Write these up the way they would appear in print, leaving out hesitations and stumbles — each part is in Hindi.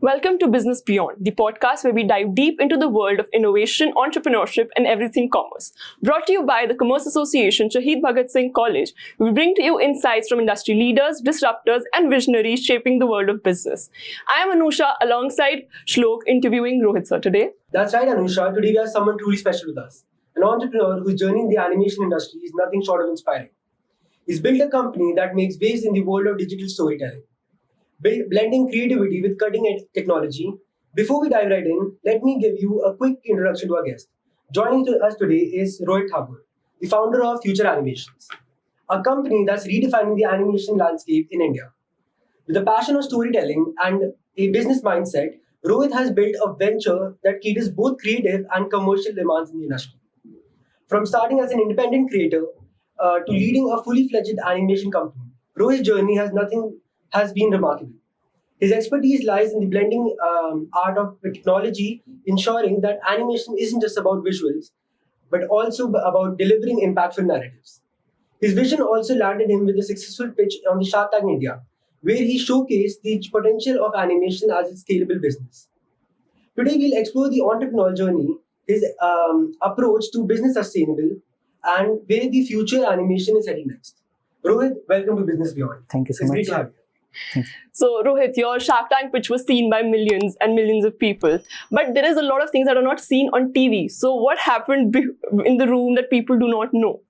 Welcome to Business Beyond, the podcast where we dive deep into the world of innovation, entrepreneurship, and everything commerce. Brought to you by the Commerce Association, Shaheed Bhagat Singh College, we bring to you insights from industry leaders, disruptors, and visionaries shaping the world of business. I am Anusha alongside Shlok interviewing Rohit sir today. That's right, Anusha. Today we have someone truly special with us. An entrepreneur whose journey in the animation industry is nothing short of inspiring. He's built a company that makes waves in the world of digital storytelling, blending creativity with cutting-edge technology. Before we dive right in, let me give you a quick introduction to our guest. Joining us today is Rohit Thakur, the founder of Future Animations, a company that's redefining the animation landscape in India. With a passion of storytelling and a business mindset, Rohit has built a venture that caters both creative and commercial demands in the industry. From starting as an independent creator to leading a fully fledged animation company, Rohit's journey has been remarkable. His expertise lies in the blending art of technology, ensuring that animation isn't just about visuals, but also about delivering impactful narratives. His vision also landed him with a successful pitch on the Shark Tank India, where he showcased the potential of animation as a scalable business. Today, we'll explore the entrepreneurial journey, his approach to business sustainable, and where the future animation is heading next. Rohit, welcome to Business Beyond. Thank you so It's much. great to have you. So, Rohit, your Shark Tank pitch was seen by millions and millions of people. But there is a lot of things that are not seen on TV. So, what happened in the room that people do not know?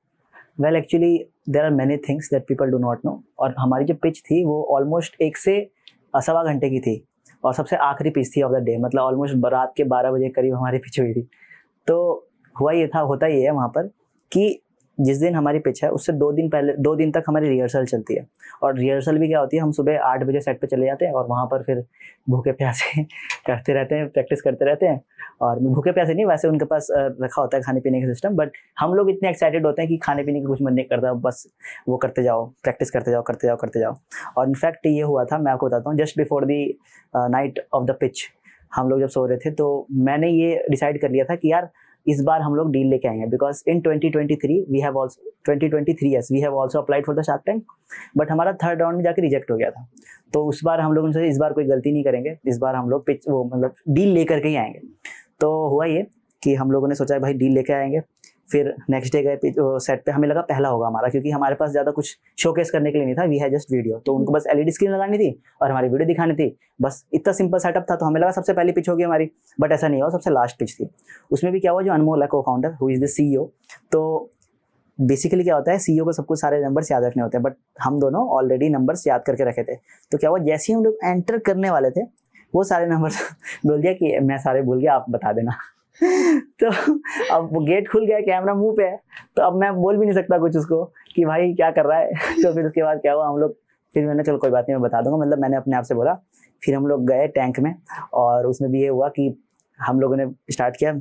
Well, actually, there are many things that people do not know. और हमारी जो पिच थी वो ऑलमोस्ट 1 से सवा घंटे की थी और सबसे आखिरी पिच थी ऑफ द डे, मतलब ऑलमोस्ट रात के 12 बजे करीब हमारी पिच हुई थी. तो होता ये है वहाँ पर कि जिस दिन हमारी पिच है उससे 2 दिन तक हमारी रिहर्सल चलती है. और रिहर्सल भी क्या होती है, हम सुबह 8 बजे सेट पे चले जाते हैं और वहाँ पर फिर भूखे प्यासे करते रहते हैं, प्रैक्टिस करते रहते हैं. और भूखे प्यासे नहीं, वैसे उनके पास रखा होता है खाने पीने का सिस्टम, बट हम लोग इतने एक्साइटेड होते हैं कि खाने पीने की कुछ मन नहीं करता, बस वो करते जाओ, प्रैक्टिस करते जाओ. और इनफैक्ट ये हुआ था, मैं आपको बताता हूँ, just before the night of the pitch हम लोग जब सो रहे थे तो मैंने ये डिसाइड कर लिया था कि यार इस बार हम लोग डील लेके आएंगे. Because in 2023 we have also applied for the Shark Tank, but हमारा थर्ड राउंड में जाकर रिजेक्ट हो गया था. तो उस बार हम लोगों ने सोचा इस बार कोई गलती नहीं करेंगे, इस बार हम लोग पिच मतलब डील लेकर के ही आएंगे. तो हुआ ये कि हम लोगों ने सोचा भाई डील लेके आएंगे. फिर नेक्स्ट डे गए सेट पे, हमें लगा पहला होगा हमारा, क्योंकि हमारे पास ज़्यादा कुछ शोकेस करने के लिए नहीं था. वी हैड जस्ट वीडियो, तो उनको बस LED स्क्रीन लगानी थी और हमारी वीडियो दिखानी थी, बस इतना सिंपल सेटअप था. तो हमें लगा सबसे पहली पिच होगी हमारी, बट ऐसा नहीं हुआ, सबसे लास्ट पिच थी. उसमें भी क्या हुआ, जो अनमोल है co-founder who is the CEO, तो बेसिकली क्या होता है, CEO को सब कुछ सारे नंबर्स याद रखने होते हैं, बट हम दोनों ऑलरेडी नंबर्स याद करके रखे थे. तो क्या हुआ, जैसे ही हम लोग एंटर करने वाले थे वो सारे नंबर्स बोल दिया कि मैं सारे भूल गया, आप बता देना. तो अब वो गेट खुल गया, कैमरा मुंह पे है, तो अब मैं बोल भी नहीं सकता कुछ उसको कि भाई क्या कर रहा है. तो फिर उसके बाद क्या हुआ, हम लोग फिर मैंने चलो कोई बात नहीं, मैं बता दूंगा, मतलब मैंने अपने आप से बोला. फिर हम लोग गए टैंक में और उसमें भी ये हुआ कि हम लोगों ने स्टार्ट किया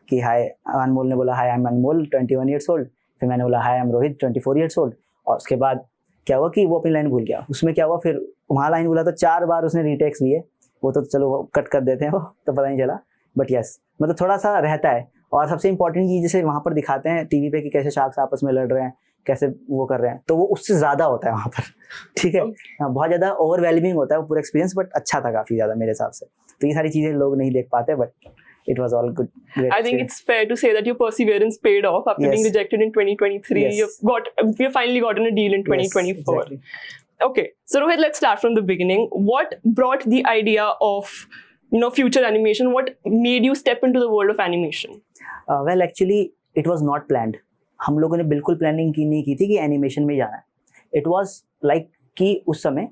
कि हाय, अनमोल ने बोला hi I am Anmol 21 years old. फिर मैंने बोला hi I am Rohit 24 years old. और उसके बाद क्या हुआ कि वो अपनी लाइन भूल गया. उसमें क्या हुआ, फिर वहाँ लाइन बोला तो 4 बार उसने रीटेक्स लिए. वो तो चलो कट कर देते हैं, वो तो पता नहीं चला, बट यस मतलब थोड़ा सा रहता है. और सबसे इंपॉर्टेंट चीज़ जैसे वहाँ पर दिखाते हैं टीवी पे कि कैसे शार्क्स आपस में लड़ रहे हैं, कैसे वो कर रहे हैं, तो वो उससे ज़्यादा होता है वहाँ पर. ठीक है, बहुत ज़्यादा ओवरवेलमिंग होता है वो पूरा एक्सपीरियंस, बट अच्छा था काफ़ी ज़्यादा मेरे हिसाब से. तो ये सारी चीज़ें लोग नहीं देख पाते, but it was all good. I think it's fair to say that your perseverance paid off after being rejected in 2023. Yes. You've finally gotten a deal in 2024. Yes, exactly. Okay, so Rohit, let's start from the beginning. What brought the idea of future animation? What made you step into the world of animation? Well, actually, it was not planned. हम लोगों ने बिल्कुल प्लानिंग नहीं की थी कि एनिमेशन में जाना है. It was like कि उस समय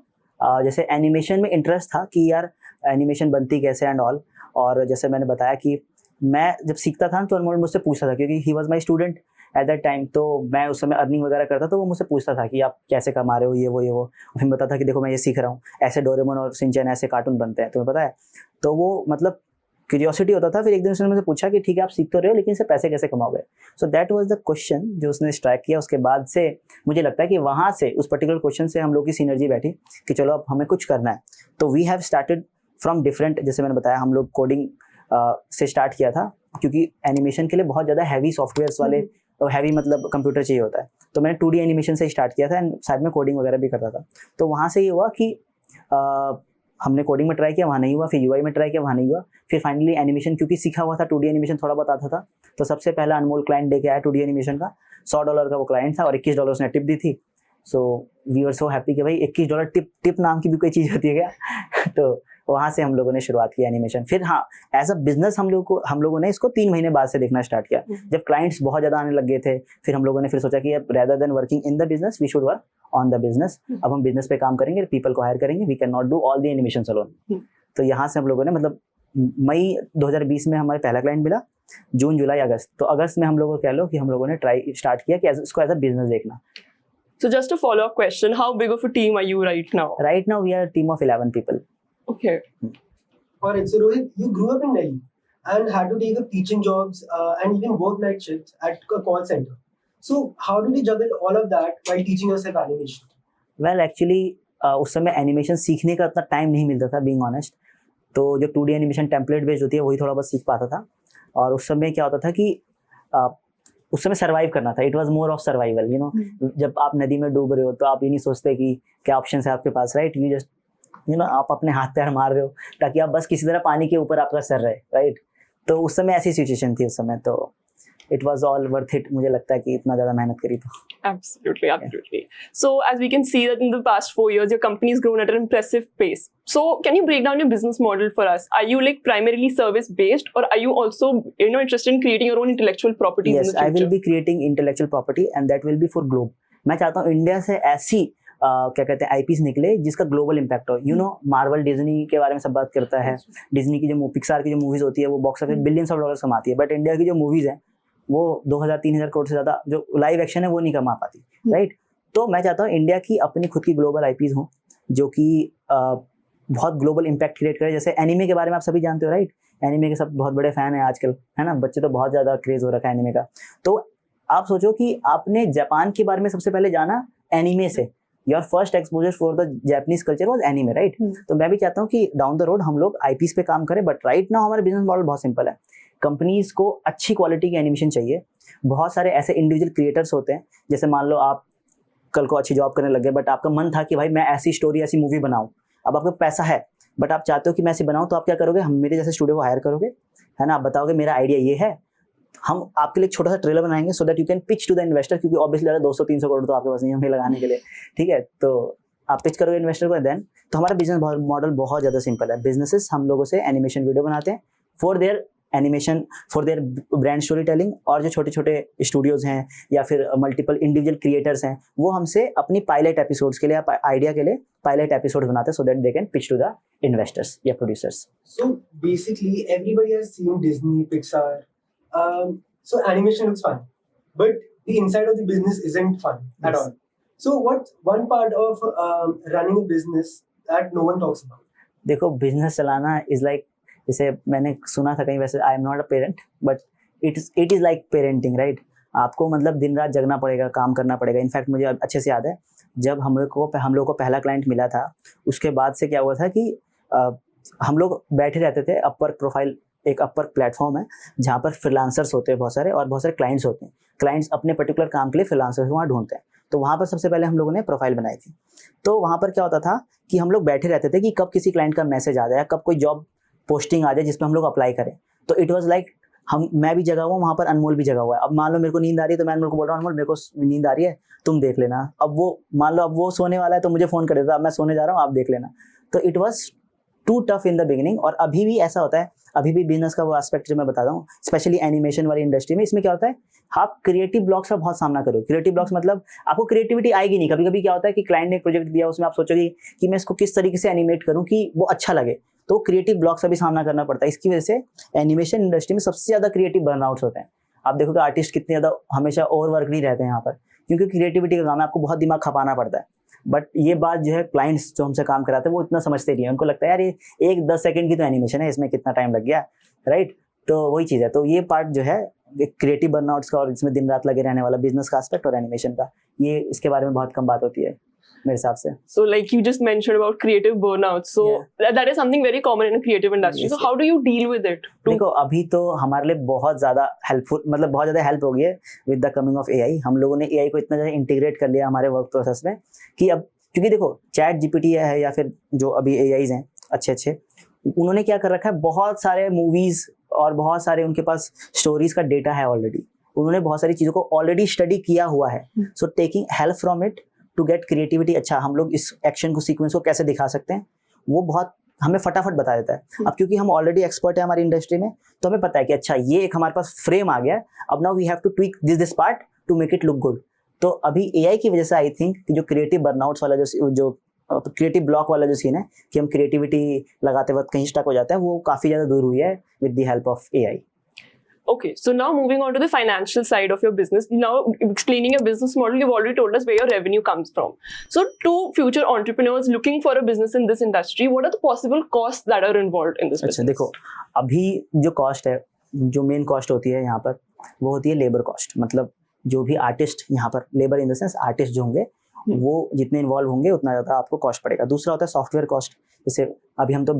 जैसे एनिमेशन में इंटरेस्ट था कि यार एनिमेशन बनती कैसे एंड ऑल. और जैसे मैंने बताया कि मैं जब सीखता था तो अनमोल मुझसे पूछता था, क्योंकि he was my student at that time. तो मैं उस समय अर्निंग वगैरह करता, तो वो मुझसे पूछता था कि आप कैसे कमा रहे हो, ये वो. फिर बताता था कि देखो मैं ये सीख रहा हूँ, ऐसे डोरेमोन और शिनचैन ऐसे कार्टून बनते हैं, तुम्हें पता है. तो वो मतलब क्यूरियोसिटी होता था. फिर एक दिन उसने मुझसे पूछा कि ठीक है आप सीख तो रहे हो, लेकिन इससे पैसे कैसे कमाओगे. So that was the question जो उसने स्ट्राइक किया. उसके बाद से मुझे लगता है कि वहाँ से उस पर्टिकुलर क्वेश्चन से हम लोग की सिनर्जी बैठी कि चलो अब हमें कुछ करना है. तो we have started from different, जैसे मैंने बताया हम लोग कोडिंग से स्टार्ट किया था, क्योंकि एनिमेशन के लिए बहुत ज़्यादा हैवी सॉफ्टवेयर्स वाले, हैवी मतलब कंप्यूटर चाहिए होता है. तो मैंने 2D एनिमेशन से स्टार्ट किया था एंड साथ में कोडिंग वगैरह भी करता था. तो वहाँ से ये हुआ कि हमने कोडिंग में ट्राई किया, वहाँ नहीं हुआ, फिर यूआई में ट्राई किया, वहाँ नहीं हुआ, फिर फाइनली एनिमेशन, क्योंकि सीखा हुआ था 2D एनिमेशन थोड़ा बहुत आता था, तो सबसे पहला अनमोल क्लाइंट लेके आया 2D एनिमेशन का। $100 का वो क्लाइंट था और $21 उसने टिप दी थी। So we were so happy कि भाई $21 टिप नाम की भी कोई चीज़ होती है क्या। तो वहाँ से हम लोगों ने शुरुआत की एनिमेशन। फिर हाँ, एज अ बिजनेस हम लोगों ने इसको 3 महीने बाद से देखना स्टार्ट किया, जब क्लाइंट्स बहुत ज़्यादा आने लग गए थे। फिर हम लोगों ने फिर सोचा कि rather than working in the business we should work on the business. अब हम बिजनेस पे काम करेंगे, पीपल को हायर करेंगे, we can not do all the animation alone. तो यहाँ से हम लोगों ने मतलब मई 2020 में हमारे पहला क्लाइंट मिला, जून जुलाई अगस्त, तो अगस्त में हम लोगों को कह लो कि हम लोगों ने ट्राई स्टार्ट किया कि इसको एज अ बिजनेस देखना। So just a follow-up question, how big of a team are you right now? Right now we are a team of 11 people. Okay. Alright, so Rohit, you grew up in Delhi and had to take up teaching jobs and even work night shifts at a call center. So how did you juggle all of that while teaching yourself animation? Well, actually उस समय एनिमेशन सीखने का उतना टाइम नहीं मिलता था, बीइंग ऑनेस्ट। तो जो 2D एनिमेशन टेम्पलेट बेस्ड होती है वही थोड़ा बहुत सीख पाता था। और उस समय क्या होता था कि उस समय सर्वाइव करना था, it was more of survival, you know. जब आप नदी में डूब रहे हो तो आप ये नहीं सोचते कि क्या ऑप्शन है आपके पास, right. You just you know, आप अपने हाथ पैर मार रहे हो ताकि आप बस किसी तरह पानी के ऊपर आपका सर रहे, राइट। तो उस समय ऐसी सिचुएशन थी उस समय, तो it was all worth it. मुझे लगता है कि इतना ज़्यादा मेहनत करी तो। Absolutely, absolutely. So as we can see that in the past 4 years, your company has grown at an impressive pace. So can you break down your business model for us? Are you like primarily service based, or are you also interested in creating your own intellectual properties in the future? Yes, I will be creating intellectual property and that will be for globe. मैं चाहता हूँ इंडिया से ऐसी क्या कहते हैं आईपीस निकले जिसका ग्लोबल इम्पैक्ट हो। यू नो, मार्वल डिज्नी के बारे में सब बात करता है, डिज्नी की जो पिक्सार की जो मूवीज होती है वो box office billions of dollars कमाती है, बट इंडिया की जो मूवीज है वो 2000-3000 करोड़ से ज़्यादा जो लाइव एक्शन है वो नहीं कमा पाती, राइट। तो मैं चाहता हूँ इंडिया की अपनी खुद की ग्लोबल आईपीज हो जो कि बहुत ग्लोबल इम्पैक्ट क्रिएट करे। जैसे एनिमे के बारे में आप सभी जानते हो, राइट। एनिमे के सब बहुत बड़े फैन हैं आजकल, है ना, बच्चे तो बहुत ज़्यादा क्रेज हो रखा है एनिमे का। तो आप सोचो कि आपने जापान के बारे में सबसे पहले जाना एनिमे से, your first exposure for the Japanese culture was anime, right. तो मैं भी चाहता हूँ कि डाउन द रोड हम लोग आईपीस पे काम करें, बट राइट नाउ हमारा बिजनेस मॉडल बहुत सिंपल है। कंपनीज को अच्छी क्वालिटी की एनिमेशन चाहिए। बहुत सारे ऐसे इंडिविजुअल क्रिएटर्स होते हैं, जैसे मान लो आप कल को अच्छी जॉब करने लगे, बट आपका मन था कि भाई मैं ऐसी स्टोरी ऐसी मूवी बनाऊं। अब आपका पैसा है बट आप चाहते हो कि मैं ऐसे बनाऊं, तो आप क्या करोगे, हम मेरे जैसे स्टूडियो को हायर करोगे, है ना। आप बताओगे मेरा आइडिया ये है, हम आपके लिए एक छोटा सा ट्रेलर बनाएंगे so that you can pitch to the investor, क्योंकि ऑब्वियसली 200-300 करोड़ तो आपके पास नहीं होंगे लगाने के लिए, ठीक है। तो आप पिच करोगे इन्वेस्टर को, देन तो हमारा बिजनेस मॉडल बहुत ज़्यादा सिंपल है। बिजनेसेस हम लोगों से एनिमेशन वीडियो बनाते हैं for their animation, for their brand story telling, और जो छोटे छोटे स्टूडियोज़ हैं या फिर मल्टीपल इंडिविजुअल क्रिएटर्स हैं वो हमसे अपनी पायलट एपिसोड्स के लिए, आइडिया के लिए पायलट एपिसोड बनाते हैं so that they can pitch to the investors या producers. So basically everybody has seen Disney, Pixar, so animation looks fun, but the inside of the business isn't fun at all. So what's one part of running a business that no one talks about? देखो, बिजनेस चलाना इज लाइक, जैसे मैंने सुना था कहीं, वैसे I am not a parent but it is like parenting, right. आपको मतलब दिन रात जगना पड़ेगा, काम करना पड़ेगा। इनफैक्ट मुझे अच्छे से याद है जब हम लोग को पहला क्लाइंट मिला था, उसके बाद से क्या हुआ था कि हम लोग बैठे रहते थे। अपवर्क प्रोफाइल एक अपवर्क प्लेटफॉर्म है जहाँ पर फ्रीलांसर्स होते हैं बहुत सारे, और बहुत सारे क्लाइंट्स होते हैं। क्लाइंट्स अपने पर्टिकुलर काम के लिए फ्रीलांसर्स वहाँ ढूंढते हैं, तो वहाँ पर सबसे पहले हम लोगों ने प्रोफाइल बनाई थी। तो वहाँ पर क्या होता था कि हम लोग बैठे रहते थे कि कब किसी क्लाइंट का मैसेज आ जाए, कब कोई जॉब पोस्टिंग आ जाए जिसमें हम लोग अप्लाई करें। तो इट वाज लाइक मैं भी जगा हुआ, वहाँ पर अनमोल भी जगा हुआ है। अब मान लो मेरे को नींद आ रही है तो मैं अनमोल को बोल रहा हूँ, अनमोल मेरे को नींद आ रही है, तुम देख लेना। अब वो मान लो अब वो सोने वाला है तो मुझे फ़ोन कर देता, अब मैं सोने जा रहा हूँ, आप देख लेना। तो it was too tough in the beginning, और अभी भी ऐसा होता है। अभी भी बिजनेस का वो एस्पेक्ट जो मैं बताता हूँ, स्पेशली एनिमेशन वाली इंडस्ट्री में, इसमें क्या होता है, आप क्रिएटिव ब्लॉक्स का बहुत सामना करो। क्रिएटिव ब्लॉक्स मतलब आपको क्रिएटिविटी आएगी नहीं। कभी कभी क्या होता है कि क्लाइंट ने एक प्रोजेक्ट दिया, उसमें आप सोचोगे कि मैं इसको किस तरीके से एनिमेट करूँ कि वो अच्छा लगे, तो क्रिएटिव ब्लॉक्स का भी सामना करना पड़ता है। इसकी वजह से एनिमेशन इंडस्ट्री में सबसे ज़्यादा क्रिएटिव बर्नआउट्स होते हैं। आप देखोगे आर्टिस्ट कितने ज़्यादा हमेशा ओवरवर्क नहीं रहते हैं यहाँ पर, क्योंकि क्रिएटिविटी का काम है, आपको बहुत दिमाग खपाना पड़ता है। बट ये बात जो है क्लाइंट्स जो हमसे काम कराते हैं वो इतना समझते नहीं है। उनको लगता है यार ये 1-10 सेकंड की तो एनिमेशन है, इसमें कितना टाइम लग गया, राइट। तो वही चीज़ है। तो ये पार्ट जो है क्रिएटिव बर्नआउट्स का, और इसमें दिन रात लगे रहने वाला बिजनेस का एस्पेक्ट और एनिमेशन का, ये इसके बारे में बहुत कम बात होती है मेरे हिसाब से। So like you just mentioned about creative burnout, so that is something very common in a creative industry. So how do you deal with it? देखो, अभी तो हमारे लिए बहुत ज़्यादा हेल्पफुल, मतलब बहुत ज़्यादा हेल्प हो गई है with the coming of AI। हम लोगों ने AI को इतना ज़्यादा इंटीग्रेट कर लिया हमारे वर्क प्रोसेस में कि अब, क्योंकि देखो चैट GPT है या फिर जो अभी AIs हैं, अच्छे अच्छे, उन्होंने क्या कर रखा है, बहुत सारे मूवीज और बहुत सारे उनके पास स्टोरीज का डेटा है ऑलरेडी, उन्होंने बहुत सारी चीज़ों को ऑलरेडी स्टडी किया हुआ है. So taking help from it to get creativity, अच्छा हम लोग इस एक्शन को सीक्वेंस को कैसे दिखा सकते हैं, वो बहुत हमें फटाफट बता देता है. अब क्योंकि हम ऑलरेडी एक्सपर्ट है हमारी इंडस्ट्री में, तो हमें पता है कि अच्छा ये एक हमारे पास फ्रेम आ गया है, अब now we have to tweak this part to make it look good. तो अभी एआई की वजह से आई थिंक कि जो क्रिएटिव बर्नआउट्स वाला जो क्रिएटिव ब्लॉक वाला जो सीन है कि हम क्रिएटिविटी लगाते वक्त कहीं स्टक हो जाता है, वो काफ़ी ज़्यादा दूर हुई है with the help of AI. Okay, so now moving on to the financial side of your business. Now explaining your business model, you've already told us where your revenue comes from. So to future entrepreneurs looking for a business in this industry, what are the possible costs that are involved in this business? अच्छा देखो, अभी जो कॉस्ट है, जो मेन कॉस्ट होती है यहाँ पर, वो होती है लेबर कॉस्ट. मतलब जो भी आर्टिस्ट यहाँ पर, labour in the sense artist जो होंगे वो जितने इन्वॉल्व होंगे उतना ज़्यादा आपको कॉस्ट पड़ेगा. दूसरा होता है सॉफ्टवेयर कॉस्ट. जैसे अभी हम तो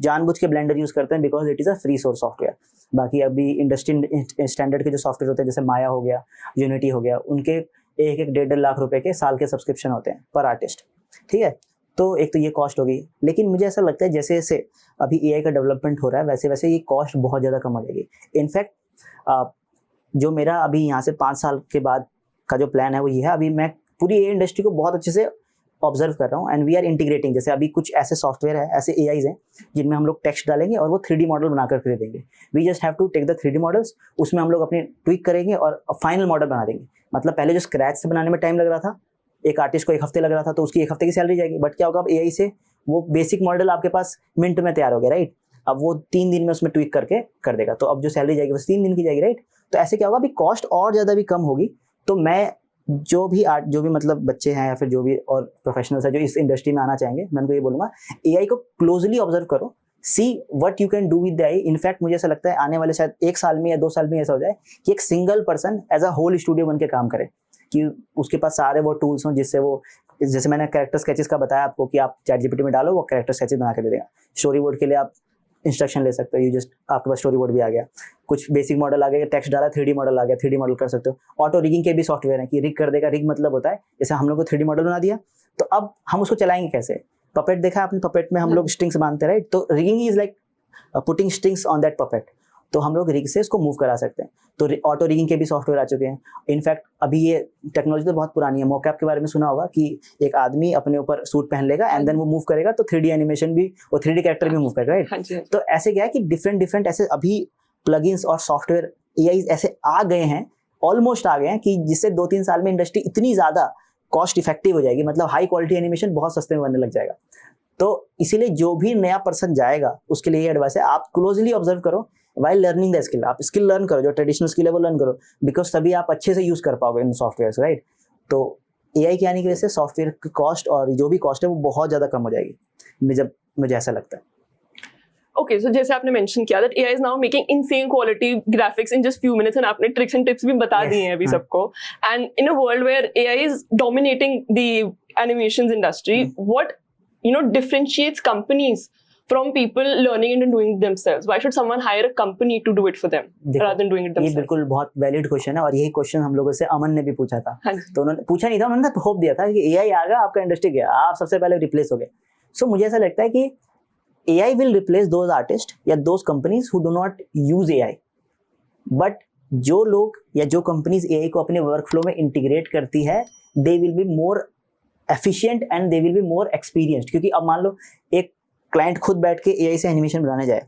जानबूझ के ब्लेंडर यूज़ करते हैं because it is a free source software. बाकी अभी इंडस्ट्री स्टैंडर्ड के जो सॉफ्टवेयर होते हैं जैसे माया हो गया, यूनिटी हो गया, उनके 1-1.5 लाख रुपए के साल के सब्सक्रिप्शन होते हैं पर आर्टिस्ट. ठीक है, तो एक तो ये कॉस्ट होगी. लेकिन मुझे ऐसा लगता है जैसे जैसे अभी एआई का डेवलपमेंट हो रहा है वैसे वैसे ये कॉस्ट बहुत ज़्यादा कम हो जाएगी. इनफैक्ट जो मेरा अभी यहाँ से 5 साल के बाद का जो प्लान है वो ये है, अभी मैं पूरी एआई इंडस्ट्री को बहुत अच्छे से ऑब्जर्व कर रहा हूँ एंड वी आर इंटीग्रेटिंग. जैसे अभी कुछ ऐसे सॉफ्टवेयर है, ऐसे एआईज हैं जिनमें हम लोग टेक्स्ट डालेंगे और वो 3D मॉडल बनाकर दे देंगे. We just have to take the 3D models, उसमें हम लोग अपने ट्विक करेंगे और फाइनल मॉडल बना देंगे. मतलब पहले जो स्क्रैच से बनाने में टाइम लग रहा था, एक आर्टिस्ट को 1 हफ्ते लग रहा था, तो उसकी 1 हफ्ते की सैलरी जाएगी. बट क्या होगा, अब एआई से वो बेसिक मॉडल आपके पास मिनट में तैयार हो गया, राइट. अब वो 3 दिन में उसमें ट्विक करके कर देगा, तो अब जो सैलरी जाएगी बस 3 दिन की जाएगी, राइट. तो ऐसे क्या होगा, अभी कॉस्ट और ज़्यादा भी कम होगी. तो मैं जो भी मतलब बच्चे हैं या फिर जो भी और प्रोफेशनल्स हैं जो इस इंडस्ट्री में आना चाहेंगे, मैं उनको ये बोलूँगा एआई को क्लोजली ऑब्जर्व करो, see what you can do with the AI. In fact मुझे ऐसा लगता है आने वाले शायद 1 साल में या 2 साल में ऐसा हो जाए कि एक single person as a whole studio बन के काम करे, कि उसके पास सारे वो टूल्स हों जिससे वो, जैसे मैंने कैरेक्टर स्केचेस का बताया आपको कि आप चैटजीपीटी में डालो वो कैरेक्टर स्केचेस बना के दे देगा. स्टोरी बोर्ड के लिए आप इंस्ट्रक्शन ले सकते हो, यू जस्ट आपके पास स्टोरी बोर्ड भी आ गया. कुछ बेसिक मॉडल आ गया, टेक्स्ट डाला 3D मॉडल आ गया, 3D मॉडल कर सकते हो. ऑटो रिगिंग के भी सॉफ्टवेयर है कि रिग कर देगा. रिग मतलब होता है जैसे हम लोग को 3D मॉडल बना दिया, तो अब हम उसको चलाएंगे कैसे. पपेट देखा आपने, पपेट में हम लोग स्ट्रिंग्स बांधते हैं, राइट. तो rigging is like putting strings on that puppet. तो हम लोग रिग से इसको मूव करा सकते हैं. तो ऑटो रिगिंग के भी सॉफ्टवेयर आ चुके हैं. इनफैक्ट अभी ये टेक्नोलॉजी तो बहुत पुरानी है. मोकैप के बारे में सुना होगा कि एक आदमी अपने ऊपर सूट पहन लेगा एंड देन वो मूव करेगा, तो 3D एनिमेशन भी, वो 3D कैरेक्टर भी मूव करेगा, राइट. तो ऐसे क्या है कि डिफरेंट ऐसे अभी प्लगइन्स और सॉफ्टवेयर एआई ऐसे आ गए हैं, ऑलमोस्ट आ गए हैं, कि जिससे 2-3 साल में इंडस्ट्री इतनी ज़्यादा कॉस्ट इफेक्टिव हो जाएगी. मतलब हाई क्वालिटी एनिमेशन बहुत सस्ते में बनने लग जाएगा. तो इसीलिए जो भी नया पर्सन जाएगा उसके लिए ये एडवाइस है, आप क्लोजली ऑब्जर्व करो while learning the skill. आप स्किल लर्न करो, जो ट्रेडिशनल स्किल है वो लर्न करो, बिकॉज तभी आप अच्छे से यूज कर पाओगे इन सॉफ्टवेयर, राइट. तो एआई के आने की वजह से सॉफ्टवेयर की कॉस्ट और जो भी कॉस्ट है वो बहुत ज़्यादा कम हो जाएगी, मुझे ऐसा लगता है. Okay, so जैसे आपने मेंशन किया that AI is now making insane quality graphics in just few minutes, and आपने tricks and tips भी बता दिए हैं अभी सबको. And in a world where AI is dominating the animations industry, what differentiates companies from people learning and doing it themselves? Why should someone hire a company to do it for them rather than doing it themselves? ये बिल्कुल बहुत वैलिड क्वेश्चन है, और यही क्वेश्चन हम लोगों से अमन ने भी पूछा था. तो उन्होंने पूछा नहीं था, उन्होंने होप दिया था कि एआई आ गया, आपका इंडस्ट्री गया, आप सबसे पहले रिप्लेस हो गए. सो मुझे ऐसा लगता है कि AI will replace those artist या those companies who do not use AI. But जो लोग या जो कंपनीज एआई को अपने वर्कफ्लो में इंटीग्रेट करती है, they will be more efficient and they will be more experienced. क्योंकि अब मान लो एक क्लाइंट खुद बैठ के एआई से एनिमेशन बनाने जाए,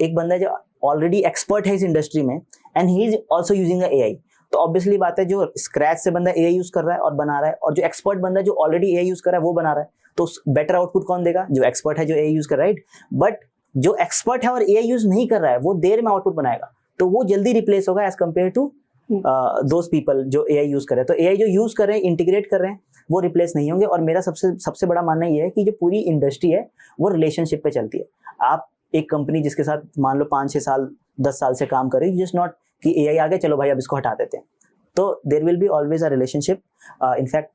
एक बंदा जो ऑलरेडी एक्सपर्ट है इस इंडस्ट्री में and he is also using the AI, तो ऑब्वियसली बात है जो स्क्रैच से बंदा एआई यूज कर रहा है और बना रहा है, और जो एक्सपर्ट बंदा जो ऑलरेडी एआई यूज कर रहा है वो बना रहा है, तो बेटर आउटपुट कौन देगा? जो एक्सपर्ट है, जो एआई यूज कर रहा है, राइट. बट जो एक्सपर्ट है और एआई यूज नहीं कर रहा है वो देर में आउटपुट बनाएगा, तो वो जल्दी रिप्लेस होगा as compare to those people जो एआई यूज कर रहे हैं. तो एआई जो यूज कर रहे हैं, इंटीग्रेट कर रहे हैं, वो रिप्लेस नहीं होंगे. और मेरा सबसे बड़ा मानना ये है कि जो पूरी इंडस्ट्री है वो रिलेशनशिप पे चलती है. आप एक कंपनी जिसके साथ मान लो 5-6 साल 10 साल से काम कर रही है, जस्ट नॉट कि एआई आ गया चलो भाई अब इसको हटा देते हैं. तो there will be always a relationship. In fact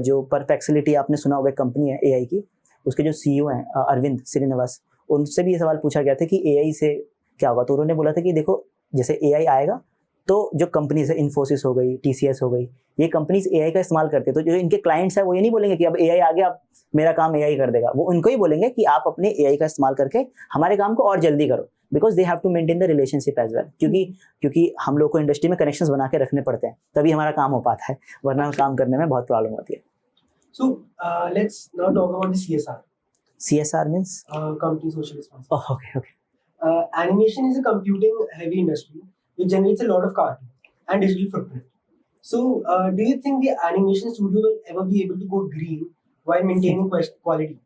जो परप्लेक्सिटी आपने सुना होगा, कंपनी है एआई की, उसके जो सीईओ हैं अरविंद श्रीनिवास, उनसे भी ये सवाल पूछा गया था कि एआई से क्या होगा. तो उन्होंने बोला था कि देखो जैसे एआई आएगा तो जो कंपनीज है, इन्फोसिस हो गई, टीसीएस हो गई, ये कंपनीज एआई का इस्तेमाल करते हैं। तो जो इनके क्लाइंट्स है वो ये नहीं बोलेंगे कि अब एआई आ गया, अब मेरा काम एआई कर देगा। वो उनको ही बोलेंगे कि आप अपने एआई का इस्तेमाल करके हमारे काम को और जल्दी करो, because they have to maintain the relationship as well. क्योंकि हम लोग को इंडस्ट्री में कनेक्शंस बना के रखने पड़ते हैं, तभी हमारा काम हो पाता है, वरना काम करने में बहुत प्रॉब्लम होती है। So let's now talk about the CSR. CSR means? Company social responsibility. Oh, okay. Animation is a computing heavy industry which generates a lot of carbon and digital footprint. So do you think the animation studio will ever be able to go green while maintaining quality?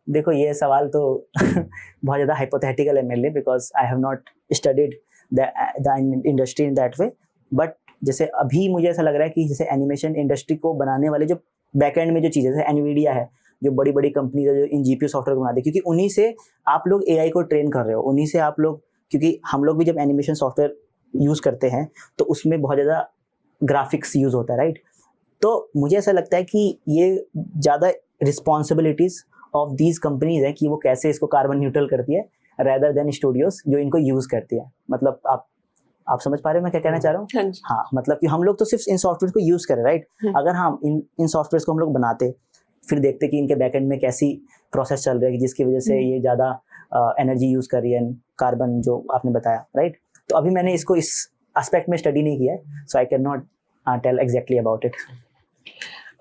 देखो ये सवाल तो बहुत ज़्यादा हाइपोथेटिकल है मेरे लिए, because I have not studied the industry in that way. But जैसे अभी मुझे ऐसा लग रहा है कि जैसे एनिमेशन इंडस्ट्री को बनाने वाले जो बैकएंड में जो चीज़ें, जैसे एनवीडिया है, जो बड़ी बड़ी कंपनीज है जो इन जीपीयू सॉफ्टवेयर को बनाती है, क्योंकि उन्हीं से आप लोग एआई को ट्रेन कर रहे हो, उन्हीं से आप लोग, क्योंकि हम लोग भी जब एनिमेशन सॉफ्टवेयर यूज़ करते हैं तो उसमें बहुत ज़्यादा ग्राफिक्स यूज़ होता है, राइट। तो मुझे ऐसा लगता है कि ये ज़्यादा रिस्पॉन्सिबिलिटीज़ ऑफ दीज कंपनीज है कि वो कैसे इसको कार्बन न्यूट्रल करती है, रेदर देन स्टूडियोज जो इनको यूज़ करती है। मतलब आप समझ पा रहे हो मैं क्या कहना चाह रहा हूँ? हाँ, मतलब कि हम लोग तो सिर्फ इन सॉफ्टवेयर को यूज़ करें, राइट। अगर हम इन सॉफ्टवेयर को हम लोग बनाते, फिर देखते कि इनके बैकएंड में कैसी प्रोसेस चल रही है जिसकी वजह से ये ज़्यादा एनर्जी यूज़ कर रही है, कार्बन जो आपने बताया, राइट। तो अभी मैंने इसको इस एस्पेक्ट में स्टडी नहीं किया है, so I can not tell exactly about it.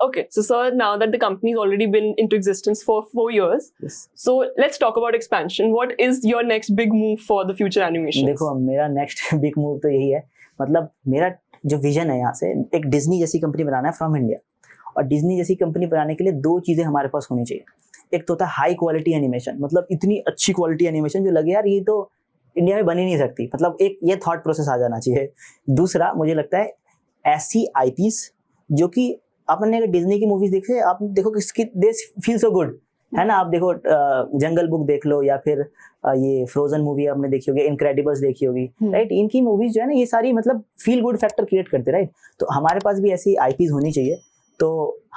Okay, so sir, now that the company's already been into existence for 4 years, Yes. so let's talk about expansion. What is your next big move for the future animation? देखो मेरा नेक्स्ट बिग मूव तो यही है, मतलब मेरा जो विजन है यहाँ से एक डिज्नी जैसी कंपनी बनाना है फ्रॉम इंडिया। और डिज्नी जैसी कंपनी बनाने के लिए 2 चीज़ें हमारे पास होनी चाहिए। एक तो होता है हाई क्वालिटी एनिमेशन, मतलब इतनी अच्छी क्वालिटी एनिमेशन जो लगे यार ये तो इंडिया में बन ही नहीं सकती, मतलब एक ये थॉट प्रोसेस आ जाना चाहिए। दूसरा मुझे लगता है ऐसी आईपीज जो कि आपने अगर डिज्नी की मूवीज देखे, आप देखो किसकी दे फील सो गुड, है ना। आप देखो जंगल बुक देख लो, या फिर ये फ्रोजन मूवी आपने देखी होगी, इनक्रेडिबल्स देखी होगी, राइट। इनकी मूवीज जो है ना ये सारी मतलब फील गुड फैक्टर क्रिएट करते, राइट। तो हमारे पास भी ऐसी आईपीज होनी चाहिए। तो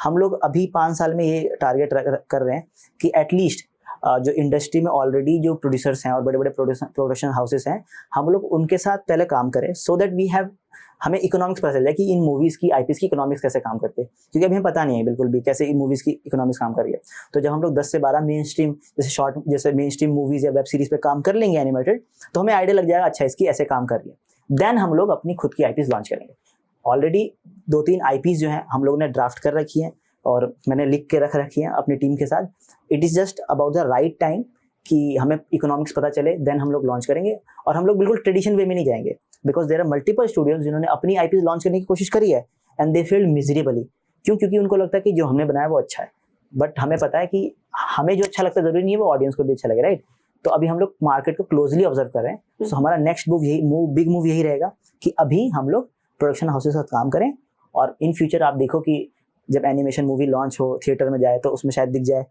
हम लोग अभी 5 साल में ये टारगेट कर रहे हैं कि एटलीस्ट जो इंडस्ट्री में ऑलरेडी जो प्रोड्यूसर्स हैं और बड़े बड़े प्रोडक्शन हाउसेस हैं, हम लोग उनके साथ पहले काम करें, सो दैट हमें इकोनॉमिक्स पता चल जाए कि इन मूवीज़ की आईपीज की इकोनॉमिक्स कैसे काम करते हैं, क्योंकि अभी हमें पता नहीं है बिल्कुल भी कैसे इन मूवीज़ की इकोनॉमिक्स काम कर रही है। तो जब हम लोग 10 से 12 मेन स्ट्रीम जैसे मेन स्ट्रीम मूवीज़ या वेब सीरीज़ पे काम कर लेंगे एनिमेटेड, तो हमें आइडिया लग जाएगा अच्छा इसकी ऐसे काम कर रही है। देन हम लोग अपनी खुद की आईपीज लॉन्च करेंगे। ऑलरेडी 2-3 आईपीज जो हैं हम लोगों ने ड्राफ्ट कर रखी हैं और मैंने लिख के रख रखी हैं अपनी टीम के साथ। It is just about the right time कि हमें इकोनॉमिक्स पता चले, देन हम लोग लॉन्च करेंगे। और हम लोग बिल्कुल ट्रेडिशन वे में नहीं जाएंगे, because there are multiple studios जिन्होंने अपनी आईपीज लॉन्च करने की कोशिश करी है एंड दे फेल्ड मिजरेबली। क्योंकि उनको लगता है कि जो हमने बनाया वो अच्छा है, बट हमें पता है कि हमें जो अच्छा लगता है जरूरी नहीं है वो ऑडियंस को भी अच्छा लगे, राइट। तो अभी हम लोग मार्केट को क्लोजली ऑब्जर्व कर रहे हैं। सो हमारा नेक्स्ट बिग मूव यही रहेगा कि अभी हम लोग प्रोडक्शन हाउसेस के साथ काम करें, और इन फ्यूचर आप देखो कि जब एनिमेशन मूवी लॉन्च हो थिएटर में जाए तो उसमें शायद दिख जाए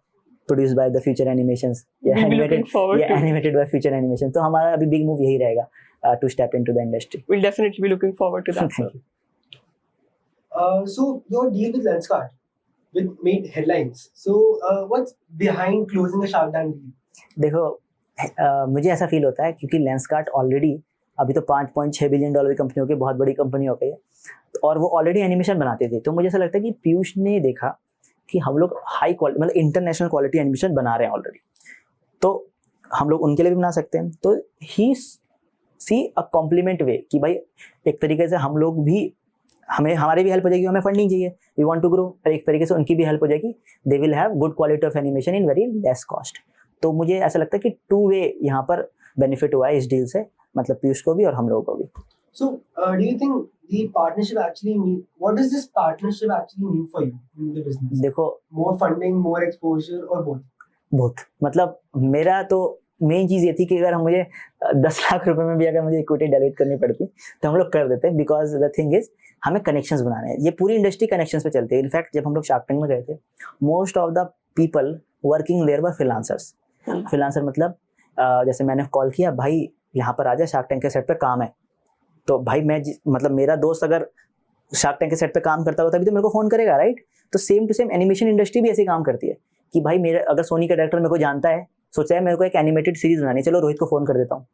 produce by the Future Animations या एनिमेटेड बाय फ्यूचर एनिमेशन। तो हमारा अभी बिग मूव यही रहेगा to step into the industry. We'll definitely be looking forward to that, sir. So your deal with Lenskart made headlines. So what's behind closing a Shark Tank deal? देखो मुझे ऐसा फील होता है क्योंकि लेंसकार्ट ऑलरेडी अभी तो $5.6 बिलियन की कंपनी हो गई, बहुत बड़ी कंपनी हो गई है, और वो ऑलरेडी एनिमेशन बनाते थे। तो मुझे ऐसा लगता है कि पीयूष ने देखा कि हम लोग हाई क्वालिटी मतलब इंटरनेशनल क्वालिटी एनिमेशन बना रहे हैं ऑलरेडी, तो हम लोग उनके लिए भी बना सकते हैं। तो ही सी अ कॉम्प्लीमेंट वे कि भाई एक तरीके से हम लोग भी हमारी भी हेल्प हो जाएगी, हमें फंडिंग चाहिए, वी वांट टू ग्रो, और एक तरीके से उनकी भी हेल्प हो जाएगी, they will have good quality of animation in very less cost. तो मुझे ऐसा लगता है कि 2 वे यहाँ पर बेनिफिट हुआ है इस डील से, मतलब पीयूष को भी और हम लोगों को भी। So do you think the partnership actually what does this partnership actually mean for you in the business? देखो more funding, more exposure or both? मतलब मेरा तो मेन चीज़ ये थी कि अगर मुझे 10 लाख रुपए में भी अगर मुझे इक्विटी डायरेक्ट करनी पड़ती तो हम लोग कर देते हैं, बिकॉज द थिंग इज हमें कनेक्शंस बनाने हैं। ये पूरी इंडस्ट्री कनेक्शंस पे चलती है। इनफैक्ट जब हम लोग शार्क टैंक में गए थे, most of the people working there were freelancers. Freelancer मतलब जैसे मैंने कॉल किया, भाई यहाँ पर आ जा, शार्क टैंक के सेट पे काम है, तो भाई मतलब मेरा दोस्त अगर शार्क टैंक के सेट पे काम करता हो तभी तो मेरे को फोन करेगा, राइट। तो same to same animation industry भी ऐसे काम करती है कि भाई मेरे अगर सोनी का डायरेक्टर मेरे को जानता है, सोचा है मेरे को एक एनिमेटेड सीरीज बनानी है, चलो रोहित को फोन कर देता हूँ,